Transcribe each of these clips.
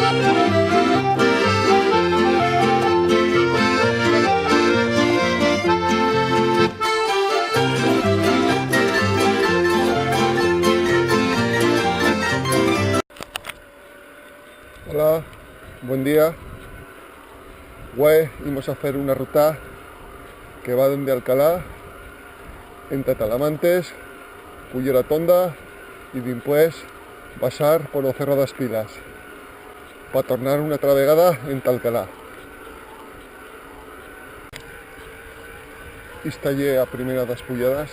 Hola, buen día. Hoy vamos a hacer una ruta que va desde Alcalá, entre Talamantes, pujar a Tonda y después pasar por el Cerro das Pilas para tornar una altra vegada en Alcalá. Esta lle a primera das pujadas.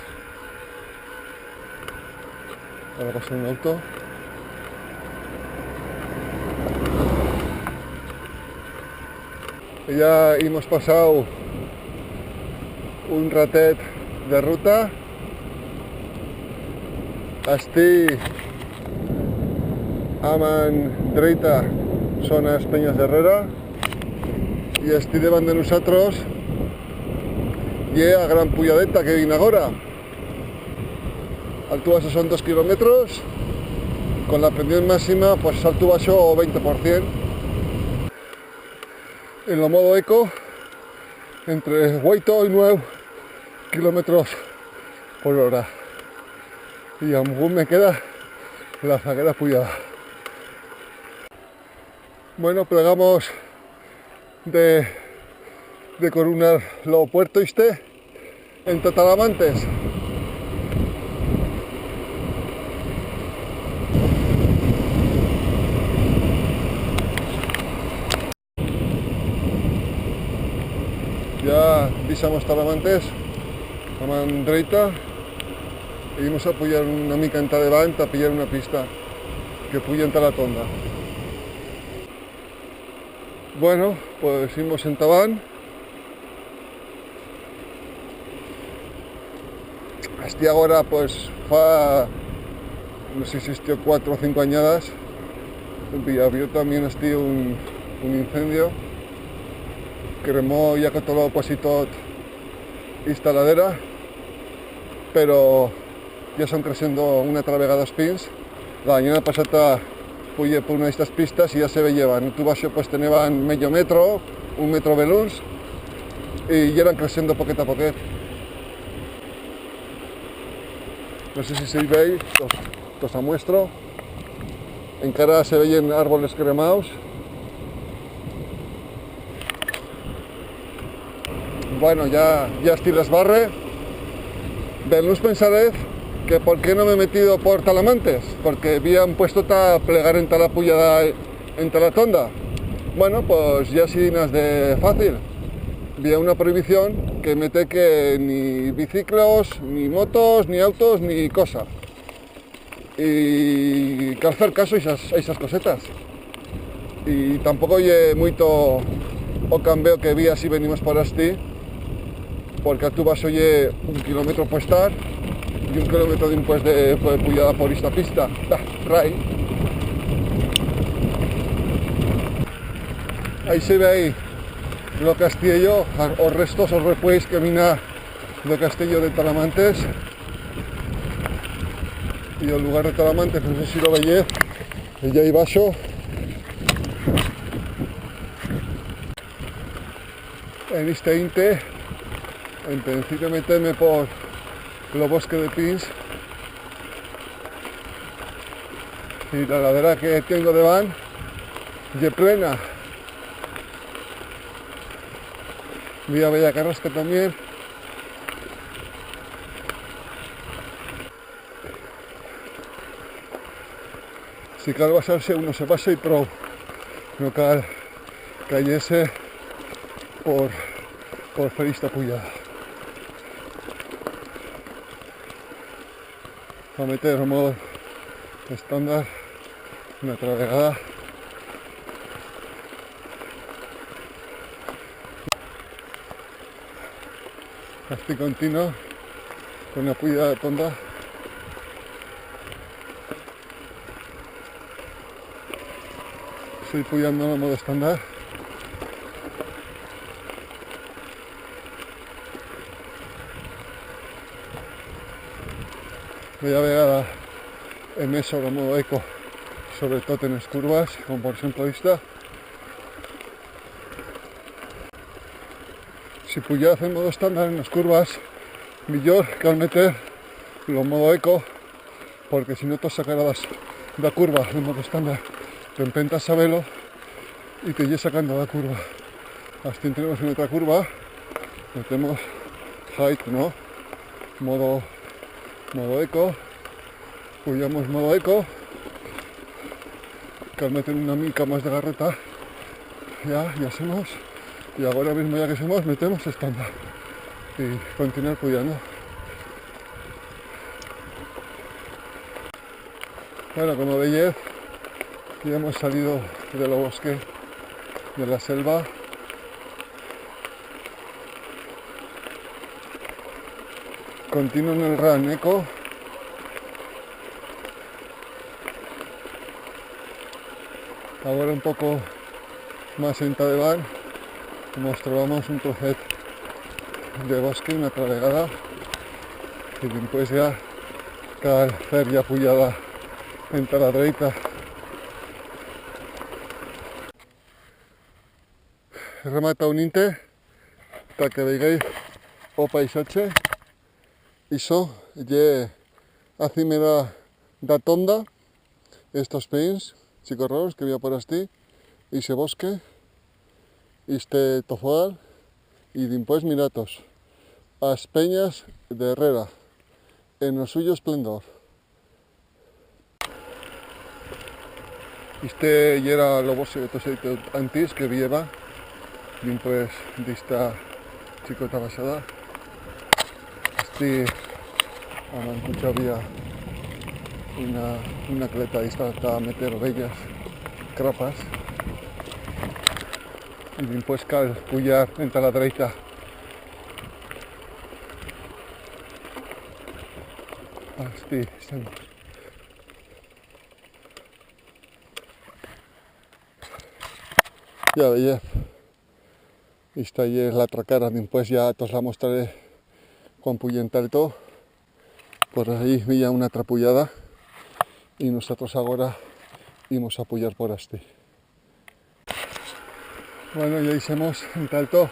Ahora pasa un auto. Ya hemos pasado un ratet de ruta. Estic a man dreta són les Penyes d'Herrera i estic davant de nosaltres i a gran pujadeta que viene ahora. Alto baixo son 2 kilómetros, con la pendiente máxima pues alto baixo 20%. En lo modo eco, entre 8 y 9 kilómetros por hora. Y aún me queda la zaguera pujada. Bueno, plegamos de coronar lo puerto este en Talamantes. Ya deixamos Talamantes a man dreta y vamos a pujar una mica en davant a pillar una pista que puja en la Tonda. Bueno, pues fuimos en davant. Hasta ahora pues fa, no sé si estiu 4 o 5 añadas, había también estiu un incendio que cremó ya catoló quasi tot esta ladera, pero ya son creciendo una altra vegada els pins. La mañana pasada pude por una de estas pistas y ya se veían. Tu baixo pues tenían medio metro, 1 metro veluns y ya eran creciendo poquet a poquet. No sé si se veis, os muestro. Encara se veien árboles cremados. Bueno, ya estoy l'esbarre. Bé, us pensaréis que por qué no me he metido por Talamantes, porque habían puesto a plegar en la pujada en la Tonda. Bueno, pues ya así es de fácil. Había una prohibición que mete que ni biciclos, ni motos, ni autos, ni cosa. Y que hacer caso a esas cosetas. Y tampoco hay mucho o cambio que vi si venimos por así, porque tú vas oye 1 kilómetro por estar y 1 kilómetro después de pujada por esta pista. Ahí se ve ahí lo castillo, os restos os repuéis caminar do castillo de Talamantes y el lugar de Talamantes, no sé si lo veis, ya ahí baixo. En este inte, en principio meterme por el bosque de pins y la ladera que tengo de van y plena. Vía Bella Carrasca también. Si cal basarse, uno se pasa y prou. No cal cayese por fer esta pujada. Va a meter en modo estándar una altra vegada. Estoy continuo con la pujada de Tonda. Estoy pujando en modo estándar. Voy a ver en eso en modo eco sobretot en les curves, com per exemple esta. Si puyad en modo estándar en las curvas, millor que al meter lo modo eco, porque si no te sacarás la curva en modo estándar, te empentas a velo y te llevas sacando la curva. Así tenemos en otra curva, metemos height, ¿no? Modo eco, puyamos modo eco, que al meter una mica más de garreta, ya somos. Y ahora mismo ya que somos, metemos estándar y continuar puyando. Bueno, como veis, ya hemos salido del bosque, de la selva. Continúo en el run eco. Ahora un poco más endavant. Ens trobamos un trocet de bosque, una travegada, i després ja cal fer ja pujada entre la dreta. He rematat un inte perquè veigueu el paisatge. Iso ye a cimera da Tonda, estos pins chicorros que había por aquí, y ese bosque. Este tofoal y dimpués miratos, as peñas de Herrera, en el suyo esplendor. Este ya era lo bosque de antes que vieva, dimpués de esta chicota basada. Este a mancucha había una cleta y está a meter bellas crapas. I després cal pujar entre la dreta. Hosti, ja veieu, esta ja és l'altra cara, després ja us la mostraré quan pugem alto. Por ahí veía una altra pujada y nosotros ahora íbamos a puyar por este. Bueno, ya hicimos en alto.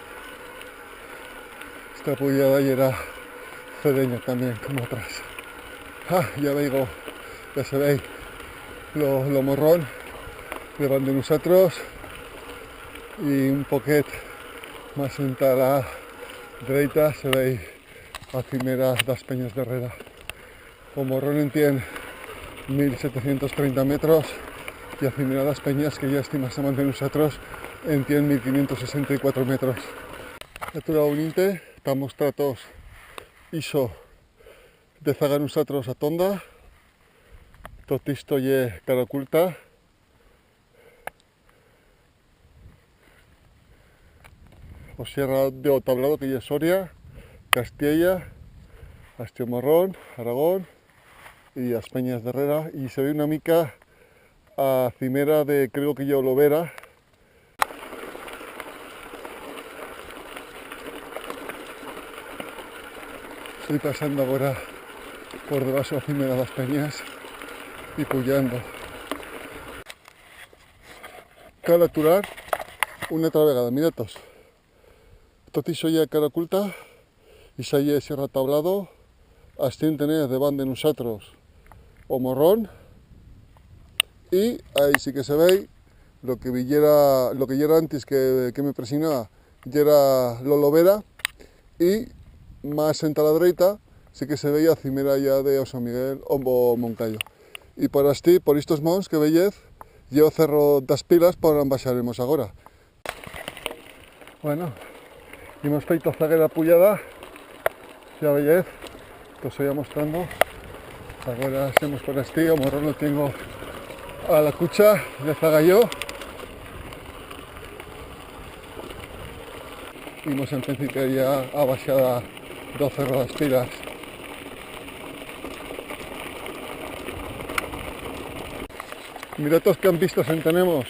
Esta puyada ya era cedeña también, como otras. Ya veigo, ya se ve lo morrón davant de nosotros y un poquet más entre la dreta se ve la cimera de las Peñas de Herrera. El morrón entiende 1730 metros y la cimera de las Peñas, que ya estimamos de nosotros, entiende 1564 metros. He aturado un inte para mostrar todos iso de zaga nosotros a Tonda. Tot esto ye cara oculta. O Sierra de Otablado, que ya es Soria, Castilla, Astiomorrón, Aragón y las Peñas de Herrera. Y se ve una mica a cimera de, creo que ya Olovera. Estoy pasando ahora por debajo de la cimera de las Peñas y puyando. Cal aturar una altra vegada, miratos. Tot això ja cara oculta i s'ha Sierra Tablado, estem tenint davant de nosaltres o morrón y ahí sí que se ve lo que ya era antes que me presionaba, ya era l'Olovera y más entre la derecha sí que se veía cimera ya de Oso Miguel o Moncayo. Y por estos monts que veis, yo cerro das pilas por on baixaremos ahora. Bueno, hemos feito zaguera puyada, ya veis, os estoy mostrando. Ahora estamos por este, o morrón lo tengo a la cucha de zagallo. Imos en principio ya a baixada do cerro das pilas. Mirad todos que vistas tenemos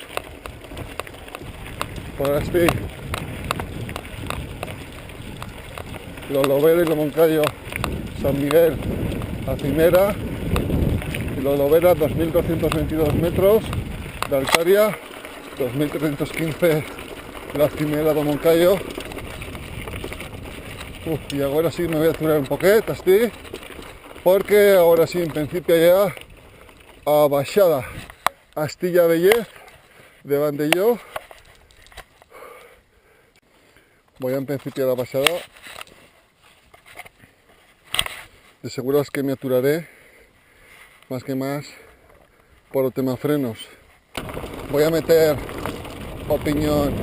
por este, lo Olovera y lo Moncayo, San Miguel, a cimera, y L'Olivera, 2.222 metros d'alçària, 2.315 la cimera de Moncayo. Y ahora sí me voy a aturar un poquet, así, porque ahora sí, en principio ya a baixada Astilla Vellez de Vandelló. Voy a principiar la baixada. De seguro es que me aturaré más que más por el tema frenos. Voy a meter opinión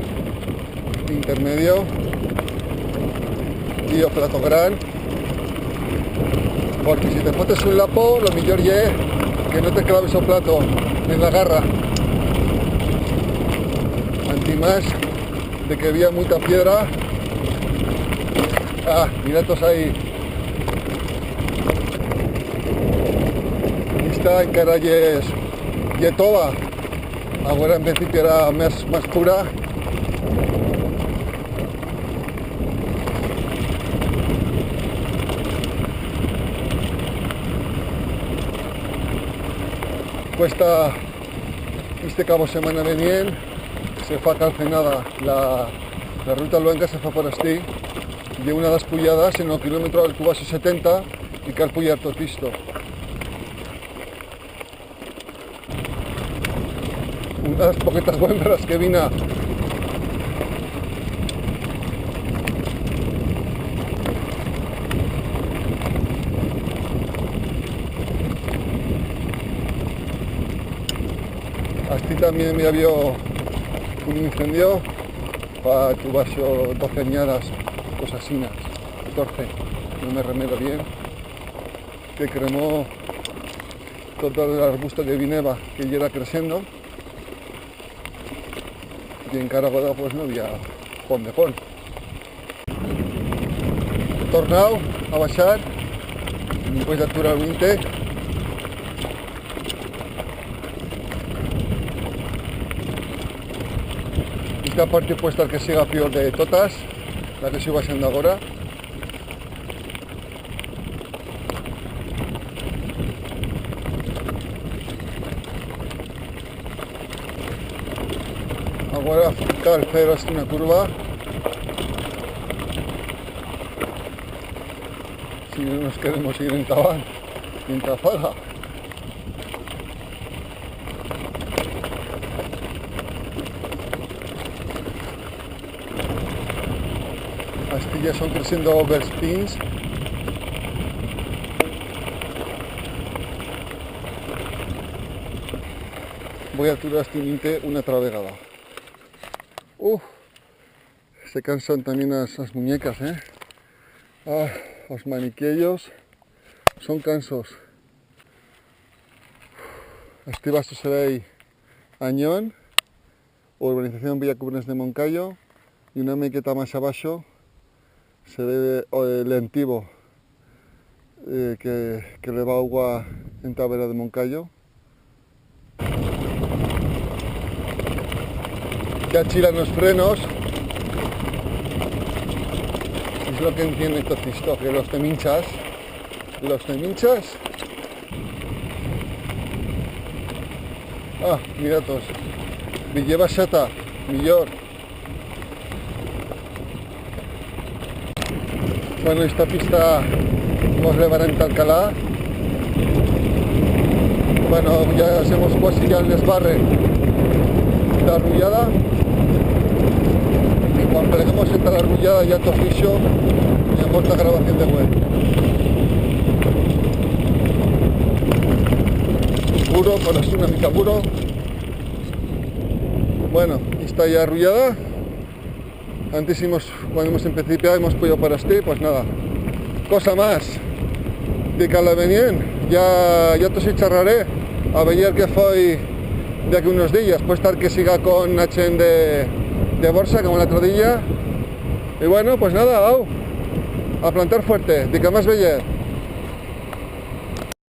intermedio y o plato gran, porque si te fotes un lapo, lo mejor es que no te claves el plato en la garra. Antimás de que había mucha piedra. Miratos ahí. Esta encara es toda. Ahora en principio era más pura. Cuesta este cabo semana venien, se fa calcenada la ruta luenca, se fa por así, y una de las pulladas en el kilómetro del Cubaso 70 y cal pullar tot esto. Una de las poquitas buenas que vine. Así también me había un incendio para Cubaso 12 añadas, cosas así, 14, no me remedo bien, que cremó todo el arbusto que vineba, que ya era creciendo, y en Caragoda pues no había pon de pon. He tornado a baixar, después de aturar el 20. Esta parte puede estar que siga peor de todas, la que estoy baixando ahora. Ahora fica el cero hasta una curva. Si no nos queremos ir en Tabán, en Tafada. Astillas son creciendo overspins. Voy a aturar este una travegada. Se cansan también las muñecas, los maniquillos son cansos. Este vaso se ve Añón, urbanización Villacubernes de Moncayo, y una mequeta más abajo se ve el Entivo, que le va agua en Tavera de Moncayo. Ya chilan los frenos. Es lo que entiende todo esto, que los te minchas, mira todos, me lleva chata, mejor. Bueno, esta pista nos llevará en Alcalá. Bueno, ya hacemos casi ya el desbarre de Arrullada. Y cuando dejemos entrar a Arrullada ya todo fijo, ya corta grabación de web. Puro, con así una mica puro. Bueno, está ya Arrullada. Antes cuando hemos empezado hemos podido para este, pues nada. Cosa más, de que la venien, ya te se charraré, a ver que fue de aquí unos días, puede estar que siga con H de bolsa como la otro día. Y bueno, pues nada, a plantar fuerte, de que más bellez.